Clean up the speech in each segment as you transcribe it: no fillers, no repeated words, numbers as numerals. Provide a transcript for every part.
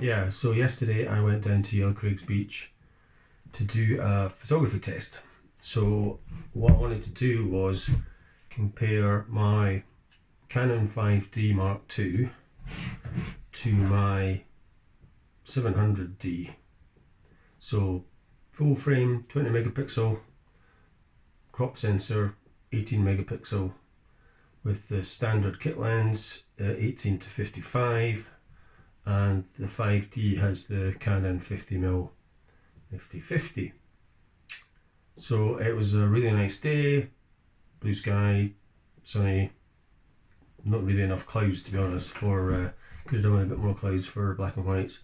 Yeah, so yesterday I went down to Yellowcraigs Beach to do a photography test. So what I wanted to do was compare my Canon 5D Mark II to my 700D. So full frame 20 megapixel, crop sensor 18 megapixel, with the standard kit lens 18 to 55, and the 5D has the Canon 50mm 50-50. So it was a really nice day, blue sky, sunny, not really enough clouds to be honest for, could have done with a bit more clouds for black and whites.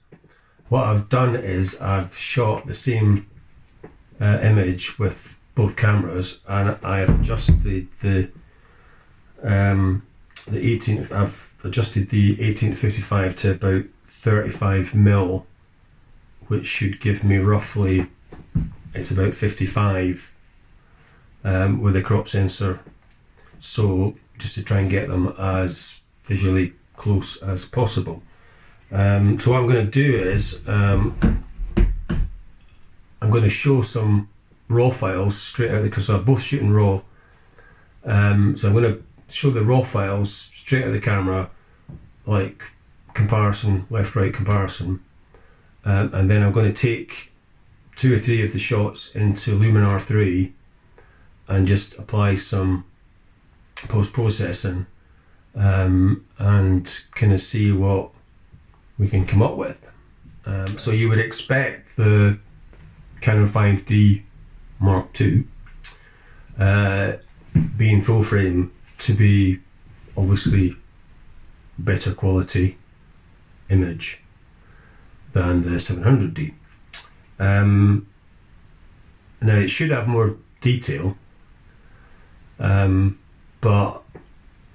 What I've done is I've shot the same image with both cameras, and I have adjusted the 18. I've adjusted the 18 to 55 to about 35mm, which should give me roughly, it's about 55 with a crop sensor. So just to try and get them as visually close as possible. So what I'm going to do is I'm going to show some raw files straight out because I'm both shooting raw. So I'm going to show the raw files straight out of the camera, like comparison, left-right comparison, and then I'm going to take 2 or 3 of the shots into Luminar 3 and just apply some post-processing and kind of see what we can come up with. So you would expect the Canon 5D Mark II being full frame to be obviously better quality image than the 700D. Now it should have more detail, but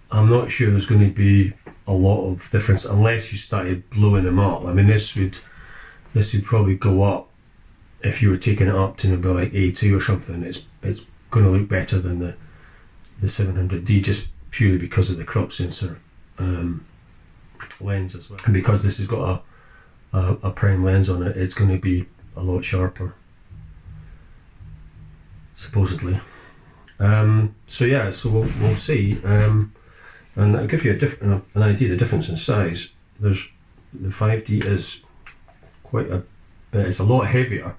I'm not sure there's going to be a lot of difference unless you started blowing them up. I mean, this would probably go up if you were taking it up to maybe like A2 or something. It's going to look better than the 700D, just purely because of the crop sensor lens as well, and because this has got a prime lens on it, it's going to be a lot sharper, supposedly. So yeah, so we'll see, and I'll give you an idea of the difference in size. The 5D is quite a bit, it's a lot heavier,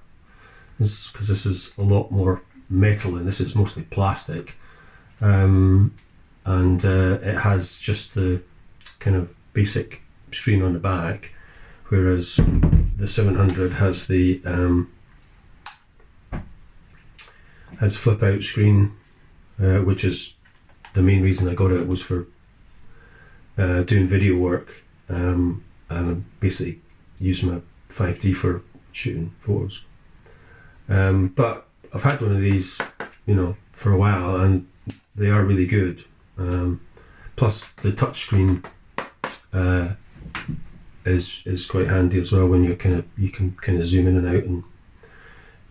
because this is a lot more metal and this is mostly plastic, and it has just the kind of basic screen on the back, whereas the 700 has the has flip out screen, which is the main reason I got it, was for doing video work, and I basically use my 5D for shooting photos. But I've had one of these, you know, for a while, and they are really good. Plus the touchscreen is quite handy as well when you can kind of zoom in and out, and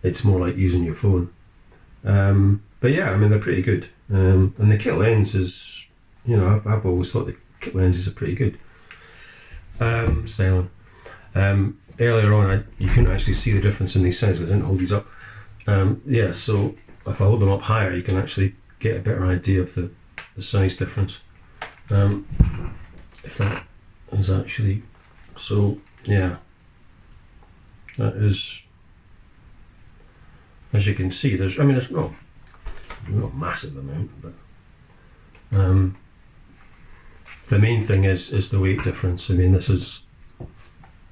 it's more like using your phone. But yeah, I mean, they're pretty good. And the kit lens is, you know, I've always thought the kit lenses are pretty good styling. Earlier on, you couldn't actually see the difference in these sizes. I didn't hold these up. Yeah, so if I hold them up higher, you can actually get a better idea of the size difference. If that is actually, so yeah, that is, as you can see, there's not a massive amount, but the main thing is the weight difference. I mean, this is,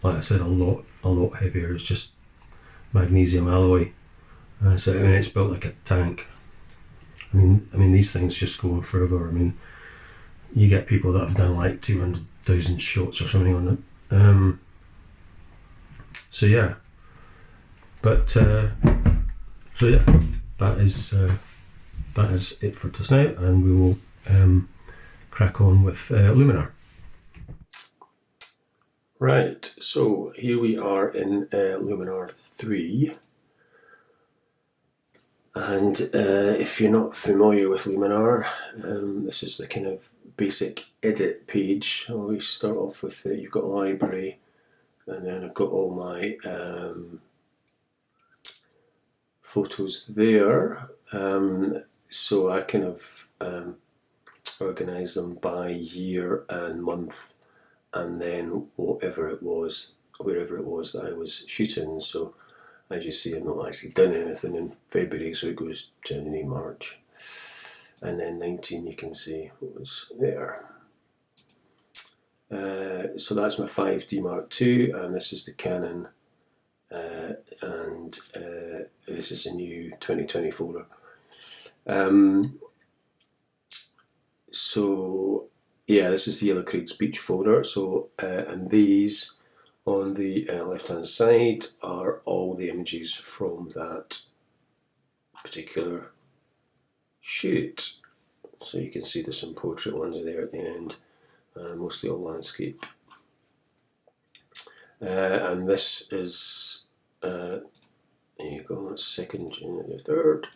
like I said, a lot heavier. It's just magnesium alloy, so I mean, it's built like a tank. I mean these things just go on forever. I mean, you get people that have done like 200,000 shots or something on it. So yeah, but so yeah, that is it for tonight, and we will crack on with Luminar. Right, so here we are in Luminar 3. And if you're not familiar with Luminar, this is the kind of basic edit page. I always start off with you've got library, and then I've got all my photos there. So I kind of organise them by year and month, and then wherever it was that I was shooting. So as you see, I've not actually done anything in February, so it goes January, March, and then 19 you can see what was there. So that's my 5D Mark II, and this is the Canon, and this is a new 2020 folder. So yeah, this is the Yellowcraigs Beach folder. So and these on the left hand side are all the images from that particular shoot. So you can see there's some portrait ones there at the end, mostly all landscape. And this is, there you go, that's the second, the third.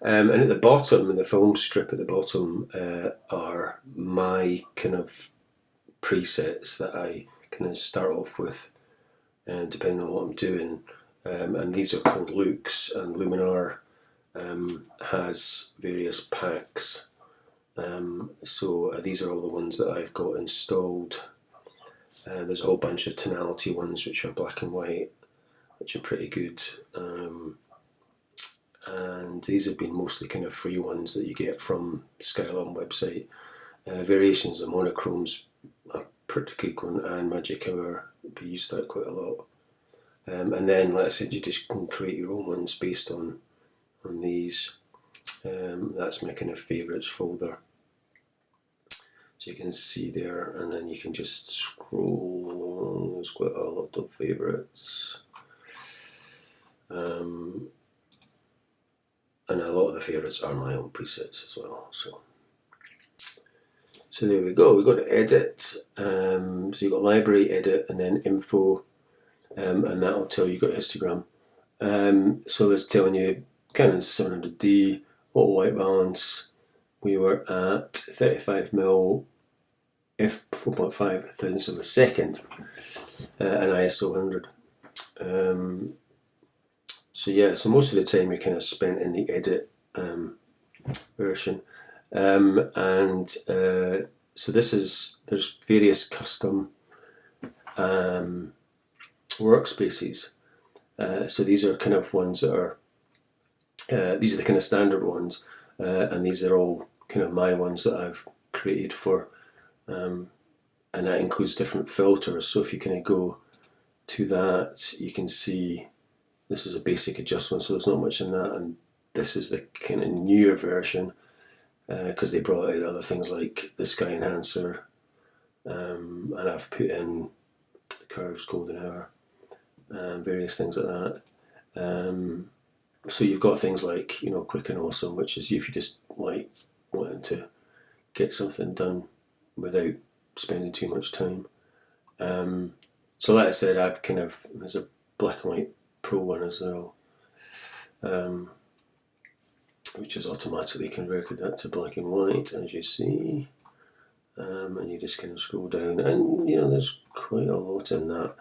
And at the bottom, in the film strip at the bottom, are my kind of presets that I kind of start off with, depending on what I'm doing. And these are called looks, and Luminar has various packs. So these are all the ones that I've got installed. There's a whole bunch of tonality ones which are black and white, which are pretty good. And these have been mostly kind of free ones that you get from Skylum website. Variations of monochromes are pretty good one, and Magic Hour, we use that quite a lot. And then, like I said, you just can create your own ones based on these. That's my kind of favourites folder. So you can see there, and then you can just scroll along. There's quite a lot of favourites. And a lot of the favourites are my own presets as well. So there we go. We've got to edit. So you've got library, edit, and then info, and that'll tell you got histogram. So that's telling you Canon 700D, auto white balance. We were at 35mm f4.5 thousandths of a second, and ISO 100. So yeah, so most of the time you're kind of spent in the edit version, and so there's various custom workspaces. So these are kind of ones that are these are the kind of standard ones, and these are all kind of my ones that I've created for, and that includes different filters. So if you kind of go to that, you can see this is a basic adjustment, so there's not much in that, and this is the kind of newer version, because they brought out other things like the sky enhancer, and I've put in curves, golden hour, various things like that. So you've got things like, you know, quick and awesome, which is if you just like wanting to get something done without spending too much time. So like I said, I've kind of, there's a black and white Pro one as well, which has automatically converted that to black and white, as you see. And you just kind of scroll down, and you know there's quite a lot in that.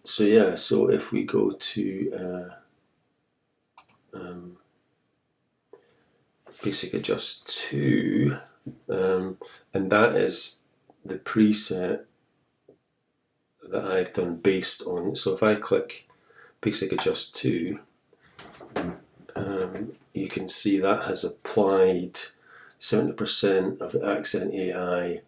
So yeah, so if we go to Basic Adjust 2, and that is the preset that I've done based on. So if I click Basic Adjust 2, you can see that has applied 70% of the accent AI,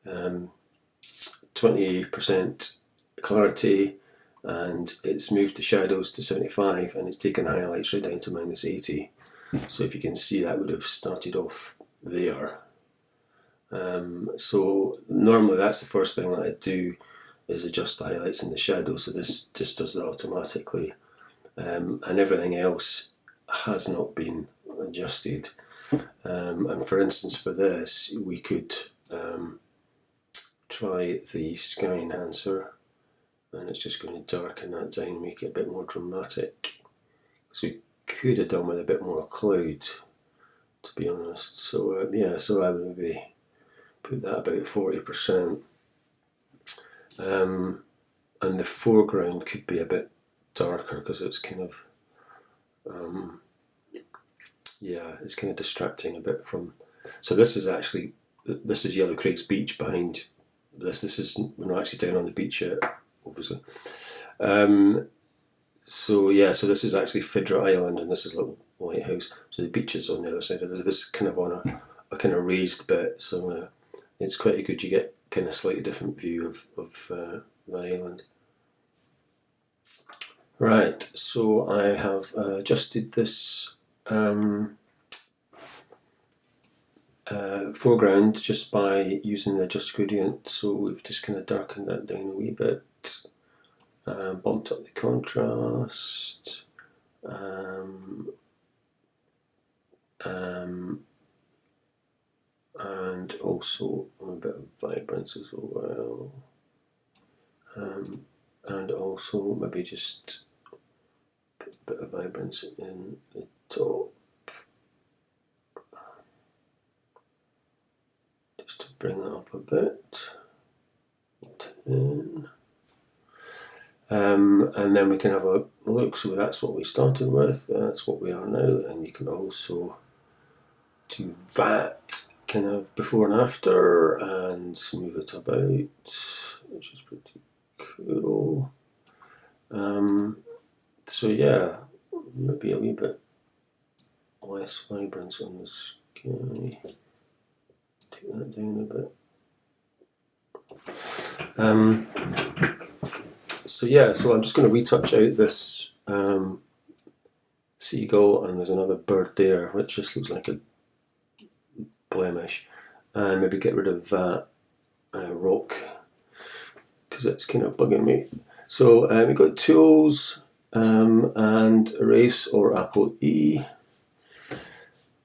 20% clarity, and it's moved the shadows to 75, and it's taken highlights right down to -80. So if you can see, that would have started off there. So normally that's the first thing that I do, is adjust the highlights and the shadows. So this just does that automatically, and everything else has not been adjusted. And for instance, for this, we could try the sky enhancer, and it's just going to darken that down, make it a bit more dramatic. So we could have done with a bit more cloud, to be honest. So yeah, so I would maybe put that about 40%. And the foreground could be a bit darker because it's kind of yeah, it's kind of distracting a bit from. So this is Yellowcraigs Beach behind this. We're not actually down on the beach yet, obviously. So yeah, so this is actually Fidra Island, and this is a little lighthouse. So the beach is on the other side of this. This is kind of on a kind of raised bit, so it's quite good. You get kind of slightly different view of the island. Right, so I have adjusted this foreground just by using the adjust gradient. So we've just kind of darkened that down a wee bit, bumped up the contrast, and also a bit of vibrance as well, and also maybe just put a bit of vibrance in the top, just to bring that up a bit. 10. And then we can have a look. So that's what we started with, that's what we are now, and you can also do that kind of before and after and move it about, which is pretty cool. So yeah, maybe a wee bit less vibrance on the sky. Take that down a bit. So yeah, so I'm just going to retouch out this seagull, and there's another bird there which just looks like a blemish, and maybe get rid of that rock because it's kind of bugging me. So we've got tools and erase or Apple E,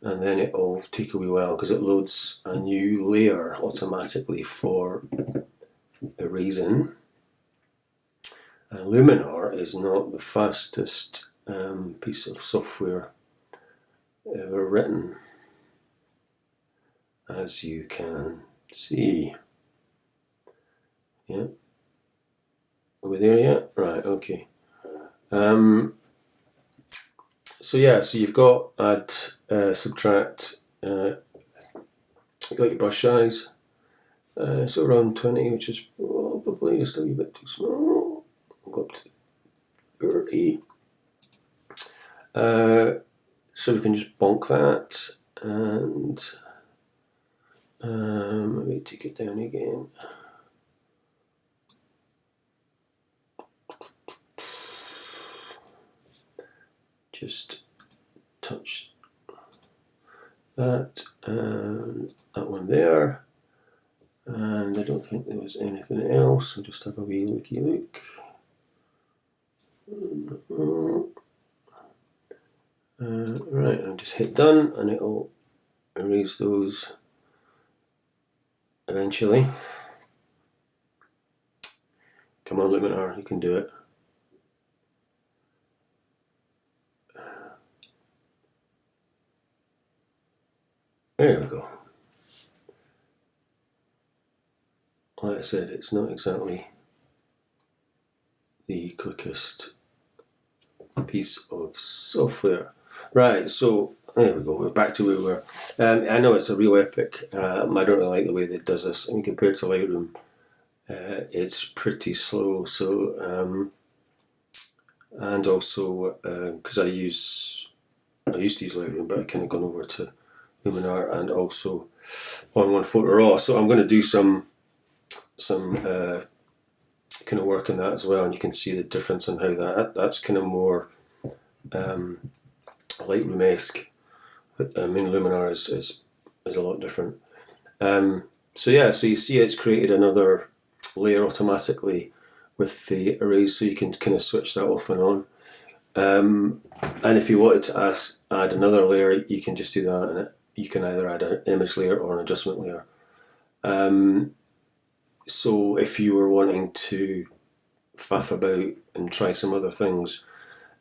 and then it'll take a wee while because it loads a new layer automatically for erasing. Luminar is not the fastest piece of software ever written, as you can see. Yeah. Are we there yet? Right, okay. So yeah, so you've got add, subtract, you've got your brush size, so around 20, which is probably just a wee bit too small. I'll go up to 30. So we can just bonk that, and maybe take it down again. Just touch that and that one there, and I don't think there was anything else. I'll just have a wee looky look. Right, I'll just hit done and it'll erase those eventually. Come on, Luminar, you can do it. There we go. Like I said, it's not exactly the quickest piece of software. Right, so there we go, we're back to where we were. I know it's a real epic. I don't really like the way that it does this. I mean, compared to Lightroom, it's pretty slow. So, and also because I used to use Lightroom, but I've kind of gone over to Luminar and also on one photo raw. So I'm going to do some kind of work on that as well, and you can see the difference in how that's kind of more Lightroom-esque. I mean, Luminar is a lot different. So yeah, so you see it's created another layer automatically with the erase, so you can kind of switch that off and on. And if you wanted to add another layer, you can just do that, and you can either add an image layer or an adjustment layer. So if you were wanting to faff about and try some other things,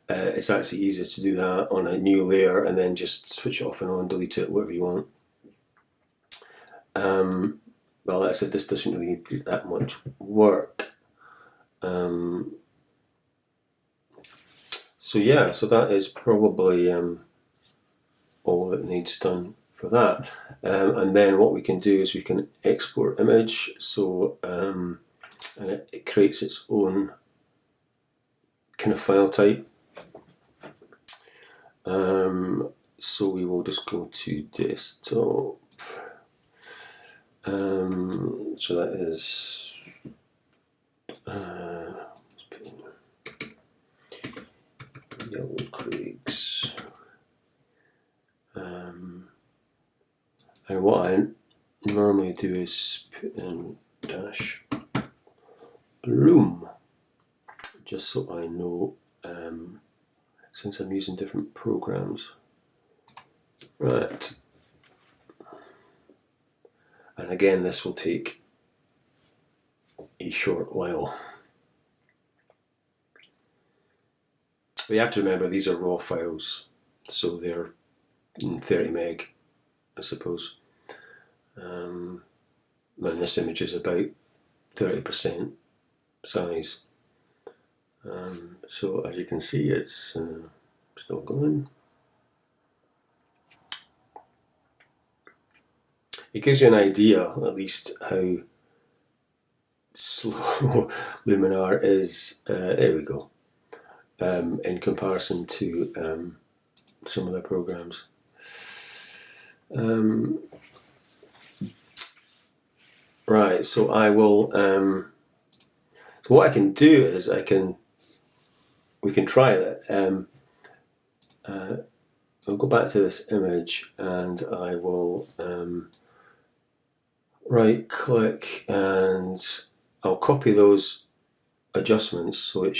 it's actually easier to do that on a new layer and then just switch it off and on, delete it, whatever you want. Well, like I said, this doesn't really need that much work. So yeah, so that is probably all that needs done for that. And then what we can do is we can export image. So and it creates its own kind of file type. So we will just go to desktop. So that is Yellowcraigs. And what I normally do is put in dash loom, just so I know, since I'm using different programs. Right. And again, this will take a short while. We have to remember these are raw files, so they're in 30 meg, I suppose. And this image is about 30% size. So as you can see, it's still going. It gives you an idea, at least, how slow Luminar is. There we go. In comparison to some other programs. Right, so I will. So what I can do is we can try that. I'll go back to this image and I will right click and I'll copy those adjustments, so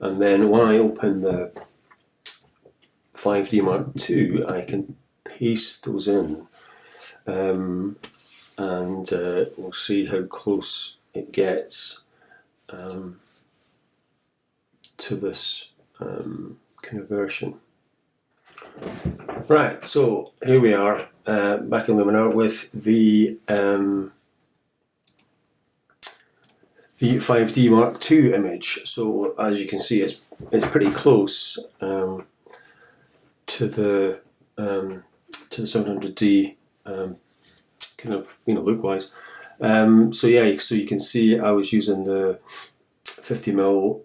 and then when I open the 5D Mark II, I can paste those in, and we'll see how close it gets to this kind of version. Right, so here we are back in Luminar with the 5D Mark II image. So as you can see, it's pretty close to the 700D kind of, look wise. So yeah, so you can see I was using the 50mm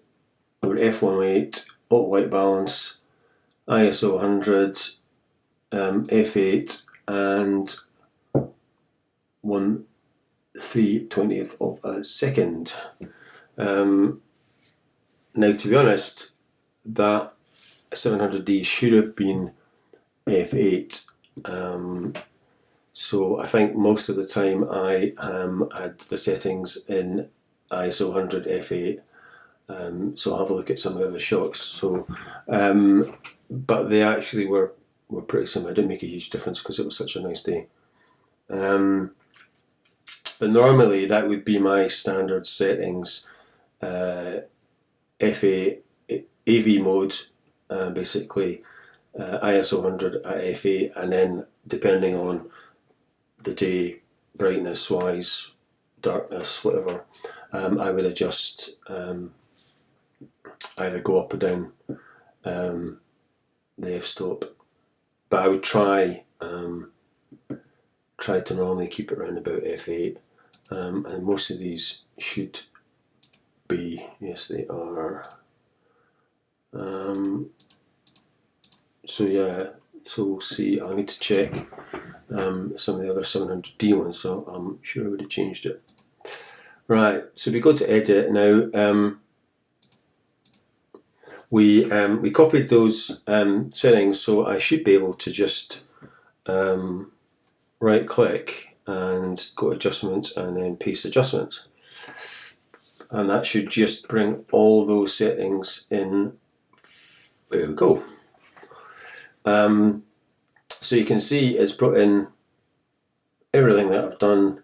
or f1.8 auto white balance, ISO 100, f8, and 1/320th of a second. Now, to be honest, that 700D should have been f8. So I think most of the time I had the settings in ISO 100 f8. So I'll have a look at some of the other shots. So, but they actually were pretty similar. It didn't make a huge difference because it was such a nice day. But normally that would be my standard settings. F8 AV mode, basically ISO 100 at f8, and then depending on the day, brightness wise, darkness, whatever, I would adjust, either go up or down the f-stop. But I would try to normally keep it around about f8, and most of these should be, yes they are. So yeah, so we'll see. I need to check some of the other 700D ones, so I'm sure I would have changed it. Right, so we go to edit now. We copied those settings, so I should be able to just right click and go to adjustments and then paste adjustments, and that should just bring all those settings in. There we go. So you can see it's brought in everything that I've done.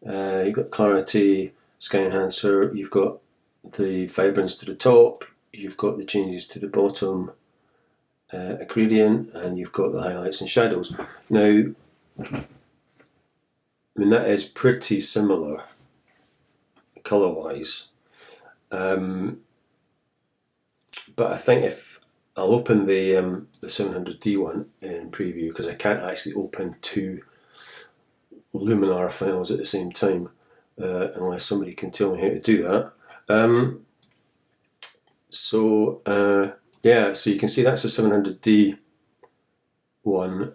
You've got clarity, sky enhancer, you've got the vibrance to the top, you've got the changes to the bottom gradient, and you've got the highlights and shadows. Now, I mean, that is pretty similar colour-wise, but I think if I'll open the 700D one in preview, because I can't actually open two Luminar files at the same time unless somebody can tell me how to do that. Yeah, so you can see that's a 700D one,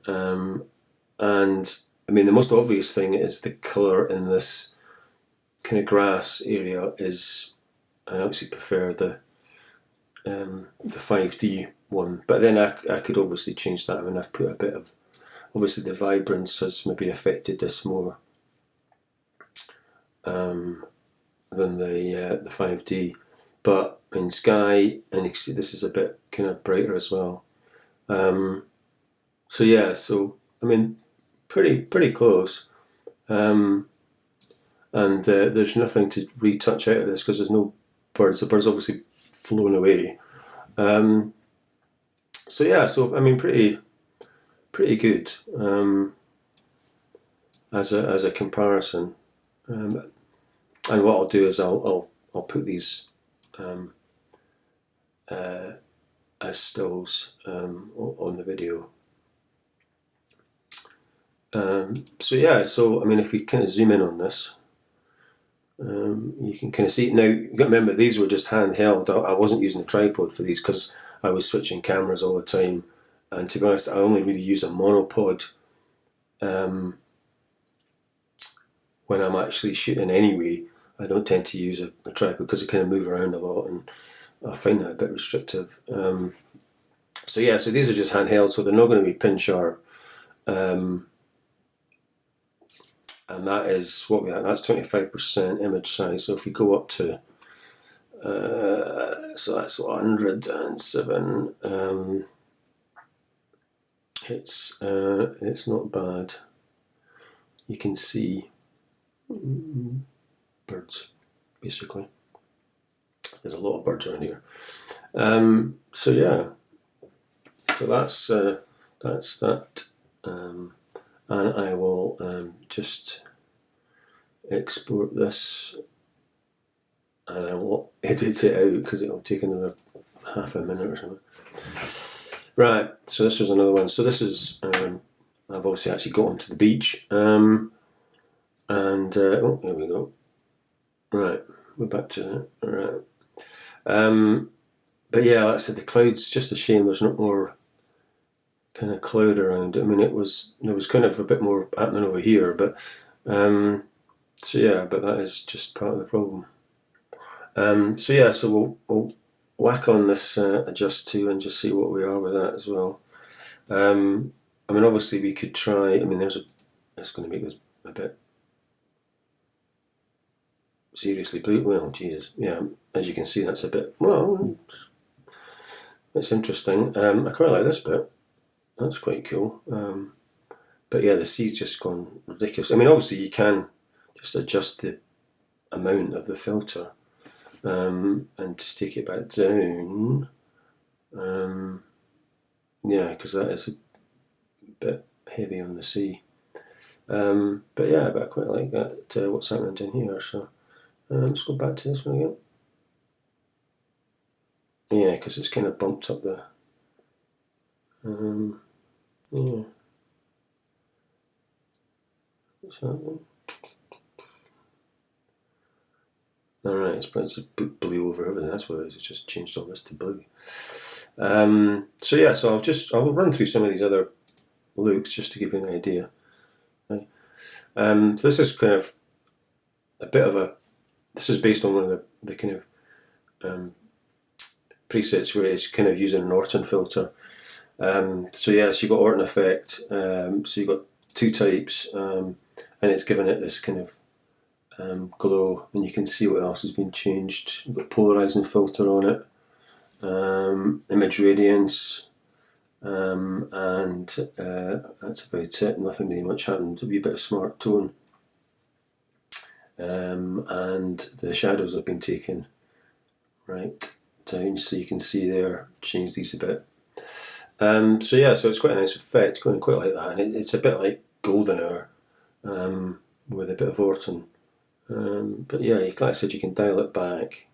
and I mean the most obvious thing is the colour in this kind of grass area is, I obviously prefer the 5D one, but then I could obviously change that. I mean, I've put a bit of, obviously the vibrance has maybe affected this more than the 5D, but in sky, and you can see this is a bit kind of brighter as well. So yeah, so I mean, pretty close, and there's nothing to retouch out of this because there's no birds. The birds obviously flown away. So yeah, so I mean, pretty good as a comparison. And what I'll do is I'll put these as stills on the video. So yeah, so I mean, if we kind of zoom in on this, you can kind of see it. Now, you got to remember, these were just handheld. I wasn't using a tripod for these because I was switching cameras all the time, and to be honest, I only really use a monopod when I'm actually shooting anyway. I don't tend to use a tripod because I kind of move around a lot, and I find that a bit restrictive. So yeah, so these are just handheld, so they're not going to be pin sharp. And that is what we have. That's 25% image size. So if we go up to, so that's 107. It's not bad. You can see birds, basically. There's a lot of birds around here. So yeah, so that's that. And I will just export this, and I will edit it out because it will take another half a minute or something. Right, so this is another one. So this is, I've obviously actually got onto the beach, and oh, here we go. Right, we're back to that. All right. But yeah, like I said, the clouds, just a shame there's not more kind of cloud around. I mean, there was kind of a bit more happening over here, but so yeah, but that is just part of the problem. So yeah, so we'll whack on this adjust to and just see what we are with that as well. I mean, obviously we could try. I mean, it's going to make this a bit seriously blue. Well, Jesus, yeah. As you can see, that's a bit. Well, it's interesting. I quite like this bit. That's quite cool. But yeah, the sea's just gone ridiculous. I mean, obviously you can just adjust the amount of the filter and just take it back down. Yeah, because that is a bit heavy on the sea. But yeah, but I quite like that. What's happening down here? So let's go back to this one again. Yeah, because it's kind of bumped up the. Yeah. What's happening? Alright, it's blue over everything. That's what it is. It's just changed all this to blue. So yeah, so I'll run through some of these other looks just to give you an idea. Right. So this is kind of a bit of a. This is based on one of the kind of presets where it's kind of using an Orton filter. So yeah, so you've got Orton effect. So you've got two types, and it's given it this kind of glow, and you can see what else has been changed. You've got polarizing filter on it, image radiance, and that's about it. Nothing really much happened. It'll be a bit of smart tone, and the shadows have been taken right down so you can see there, change these a bit. So yeah, so it's quite a nice effect, going quite like that, and it's a bit like Golden with a bit of Orton. But yeah, like I said, you can dial it back.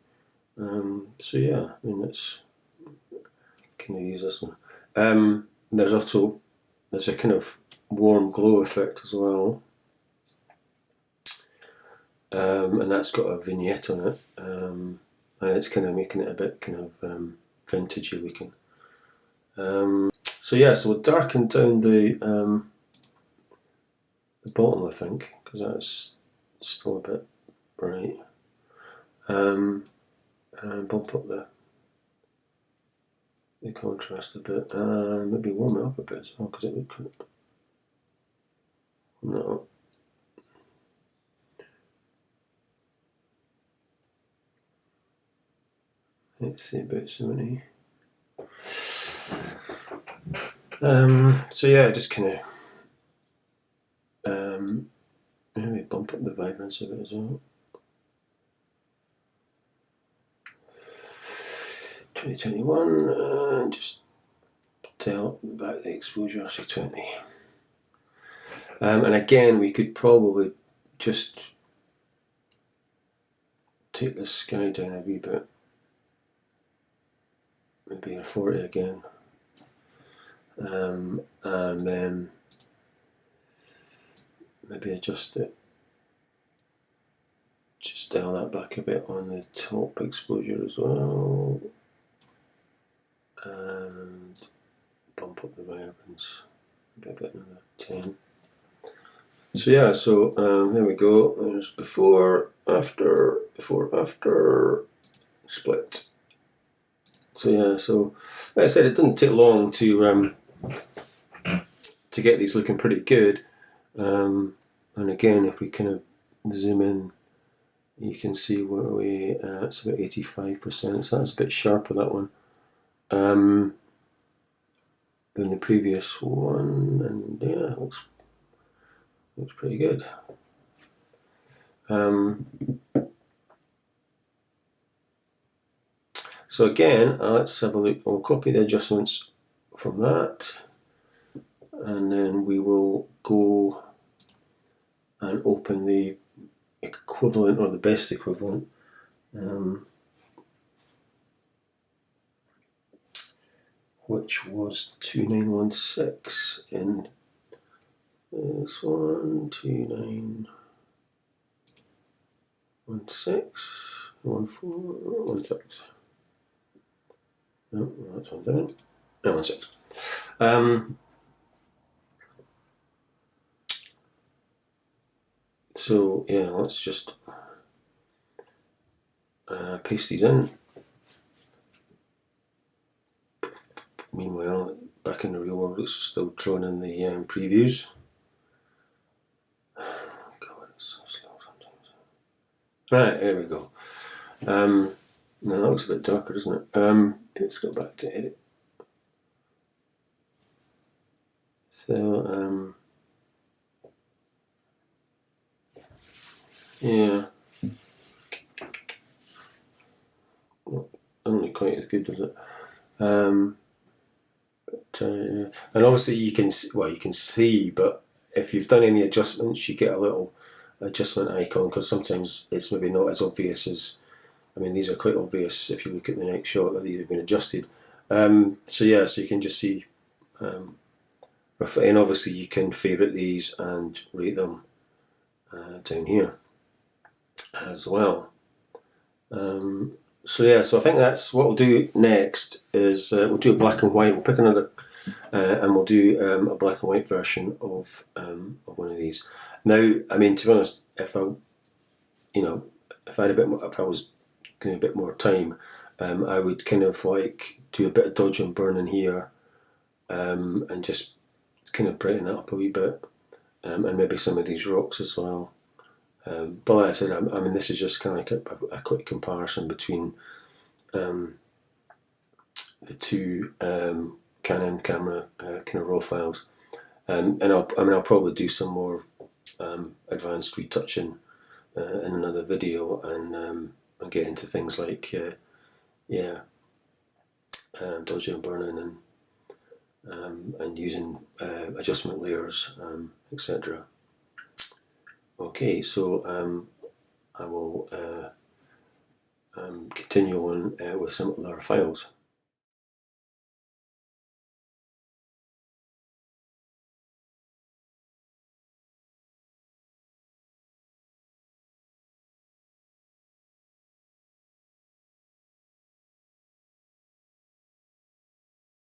So yeah, I mean, it's, can I use this one? There's a kind of warm glow effect as well, and that's got a vignette on it, and it's kind of making it a bit kind of vintagey looking. So yeah, so we'll darken down the bottom, I think, because that's still a bit bright, and bump up the contrast a bit, and maybe warm it up a bit as well, because it looks no. Let's see, about 70. So yeah, just kind of maybe bump up the vibrance a bit as well. 2021, and just dial back the exposure, say 20. And again, we could probably just take the sky down a wee bit, maybe a 40 again, and then maybe adjust it, just dial that back a bit on the top exposure as well, and bump up the vibrance a bit, another 10. So yeah, so there we go. There's before, after, split. So yeah, so like I said, it didn't take long to get these looking pretty good. And again, if we kind of zoom in, you can see where we it's about 85%. So that's a bit sharper, that one, than the previous one, and yeah, looks pretty good. So again, let's have a look. We'll copy the adjustments from that, and then we will go and open the equivalent, or the best equivalent, which was 2916 in this one, 2916, 1416. No, that's one down. No, 16. So yeah, let's just paste these in. Meanwhile, back in the real world, it's still drawn in the previews. God, it's so slow sometimes. Right, there we go. Now that looks a bit darker, doesn't it? Let's go back to edit. So yeah, not only quite as good, does it? And obviously you can see, but if you've done any adjustments, you get a little adjustment icon, because sometimes it's maybe not as obvious as, I mean, these are quite obvious if you look at the next shot that these have been adjusted. So yeah, so you can just see roughly, and obviously you can favourite these and rate them down here as well. So yeah, so I think that's what we'll do next. Is we'll do a black and white. We'll pick another, and we'll do a black and white version of one of these. Now, I mean, to be honest, if I had a bit more, if I was getting a bit more time, I would kind of like do a bit of dodge and burn in here, and just kind of brighten it up a wee bit, and maybe some of these rocks as well. But like I said, I mean, this is just kind of like a quick comparison between the two Canon camera kind of raw files, and I'll probably do some more advanced retouching in another video, and get into things like dodging and burning, and using adjustment layers, etc. Okay, so I will continue on with some other files.